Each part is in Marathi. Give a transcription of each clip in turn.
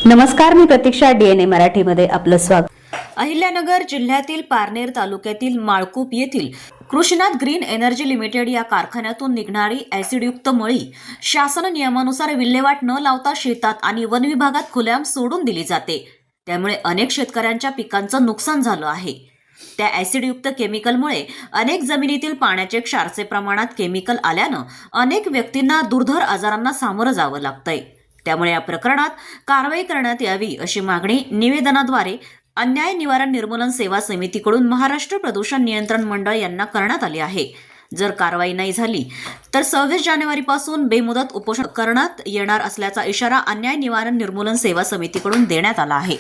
नमस्कार, मी प्रतीक्षा, डीएनए मराठीमध्ये आपलं स्वागत. अहिल्यानगर जिल्ह्यातील पारनेर तालुक्यातील माळकूप येथील कृष्णात ग्रीन एनर्जी लिमिटेड या कारखान्यातून निघणारी ॲसिडयुक्त मळी शासन नियमानुसार विल्हेवाट न लावता शेतात आणि वन विभागात खुलेआम सोडून दिली जाते. त्यामुळे अनेक शेतकऱ्यांच्या पिकांचं नुकसान झालं आहे. त्या ॲसिडयुक्त केमिकलमुळे अनेक जमिनीतील पाण्याचे क्षारचे प्रमाणात केमिकल आल्यानं अनेक व्यक्तींना दुर्धर आजारांना सामोरं जावं लागतंय. त्यामुळे या प्रकरणात कारवाई करण्यात यावी अशी मागणी निवेदनाद्वारे अन्याय निवारण निर्मूलन सेवा समितीकडून महाराष्ट्र प्रदूषण नियंत्रण मंडळ यांना करण्यात आली आहे. जर कारवाई नाही झाली तर 26 जानेवारीपासून बेमुदत उपोषण करण्यात येणार असल्याचा इशारा अन्याय निवारण निर्मूलन सेवा समितीकडून देण्यात आला आहे.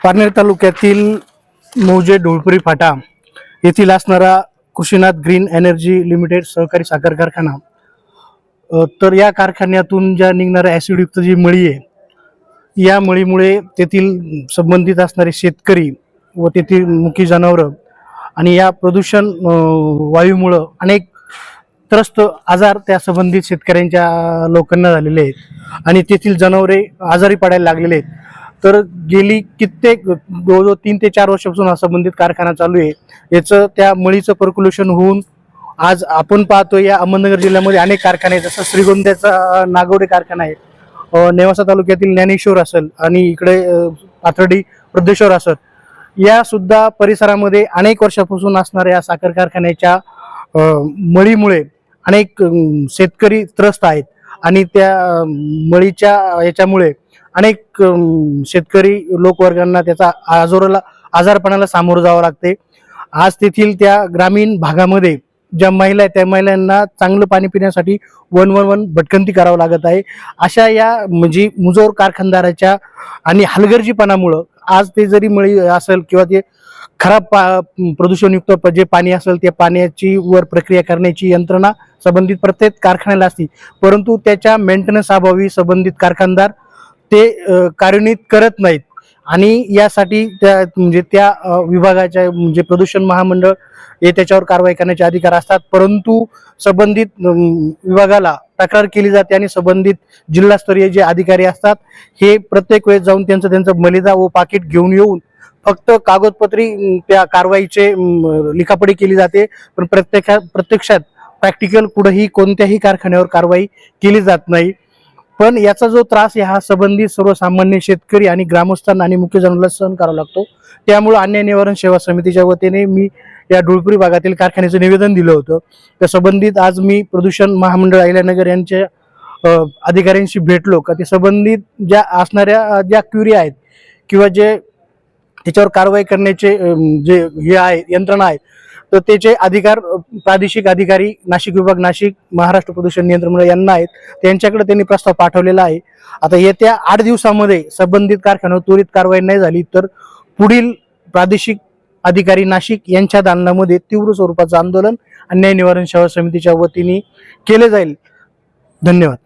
पारनेर तालुक्यातील मौजे ढोळपुरी फाटा येथील असणारा कृषीनाथ ग्रीन एनर्जी लिमिटेड सहकारी साखर कारखाना, तर या कारखान्यातून ज्या निघणाऱ्या ॲसिडयुक्त जी मळी आहे, या मळीमुळे तेथील संबंधित असणारे शेतकरी व तेथील मुकी जनावरं आणि या प्रदूषण वायूमुळं अनेक त्रस्त आजार त्या संबंधित शेतकऱ्यांच्या लोकांना झालेले आहेत आणि तेथील जनावरे आजारी पडायला लागलेले आहेत. तर गेली कित्येक जवळजवळ 3 ते 4 वर्षापासून हा संबंधित कारखाना चालू आहे. याचं त्या मळीचं पर्क्युलेशन होऊन आज आपण पाहतो या अहमदनगर जिल्ह्यामध्ये अनेक कारखाने आहेत. जसं श्रीगोंद्याचा नागवडे कारखाना आहे, नेवासा तालुक्यातील ज्ञानेश्वर असेल आणि इकडे पाथर्डी प्रदेश्वर असेल, या सुद्धा परिसरामध्ये अनेक वर्षापासून असणाऱ्या या साखर कारखान्याच्या मळीमुळे अनेक शेतकरी त्रस्त आहेत आणि त्या मळीच्या याच्यामुळे अनेक शेतकरी लोकवर्गांना त्याचा आजारपणाला सामोरं जावं लागते. आज तेथील त्या ग्रामीण भागामध्ये ज्या महिला आहेत त्या महिलांना चांगलं पाणी पिण्यासाठी 111 भटकंती करावं लागत आहे. अशा या म्हणजे मुजोर कारखानदाराच्या आणि हलगर्जीपणामुळं आज ते जरी मळी असेल किंवा ते खराब प्रदूषणयुक्त जे पाणी असेल त्या पाण्याची वर प्रक्रिया करण्याची यंत्रणा संबंधित प्रत्येक कारखान्याला असते, परंतु त्याच्या मेंटेनन्स अभावी संबंधित कारखानदार ते कार्यान्वित करत नाहीत आणि यासाठी त्या विभागाच्या म्हणजे प्रदूषण महामंडळ हे त्याच्यावर कारवाई करण्याचे अधिकार असतात. परंतु संबंधित विभागाला तक्रार केली जाते आणि संबंधित जिल्हास्तरीय जे अधिकारी असतात हे प्रत्येक वेळेस जाऊन त्यांचं मलिदा व पाकिट घेऊन येऊन फक्त कागदपत्री त्या कारवाईचे लिखापडी केली जाते, पण प्रत्यक्षात प्रॅक्टिकल कुठेही कोणत्याही कारखान्यावर कारवाई केली जात नाही. पण याचा जो त्रास आहे हा संबंधित सर्वसामान्य शेतकरी आणि ग्रामस्थांना आणि मुख्य जनाला सहन करावा लागतो. त्यामुळे अन्याय निवारण सेवा समितीच्या वतीने मी या ढोळपुरी भागातील कारखान्याचं निवेदन दिलं होतं. त्या संबंधित आज मी प्रदूषण महामंडळ अहिल्यानगर यांच्या अधिकाऱ्यांशी भेटलो का ते संबंधित ज्या असणाऱ्या ज्या क्युरी आहेत किंवा जे त्याच्यावर कारवाई करण्याचे जे हे आहे यंत्रणा आहे, तर त्याचे अधिकार प्रादेशिक अधिकारी नाशिक विभाग, नाशिक महाराष्ट्र प्रदूषण नियंत्रण मंडळ यांना आहेत. त्यांच्याकडे त्यांनी प्रस्ताव पाठवलेला आहे. आता येत्या 8 दिवसामध्ये संबंधित कारखान्यावर त्वरित कारवाई नाही झाली तर पुढील प्रादेशिक अधिकारी नाशिक यांच्या दालनामध्ये तीव्र स्वरूपाचं आंदोलन अन्याय निवारण सेवा समितीच्या वतीने केले जाईल. धन्यवाद.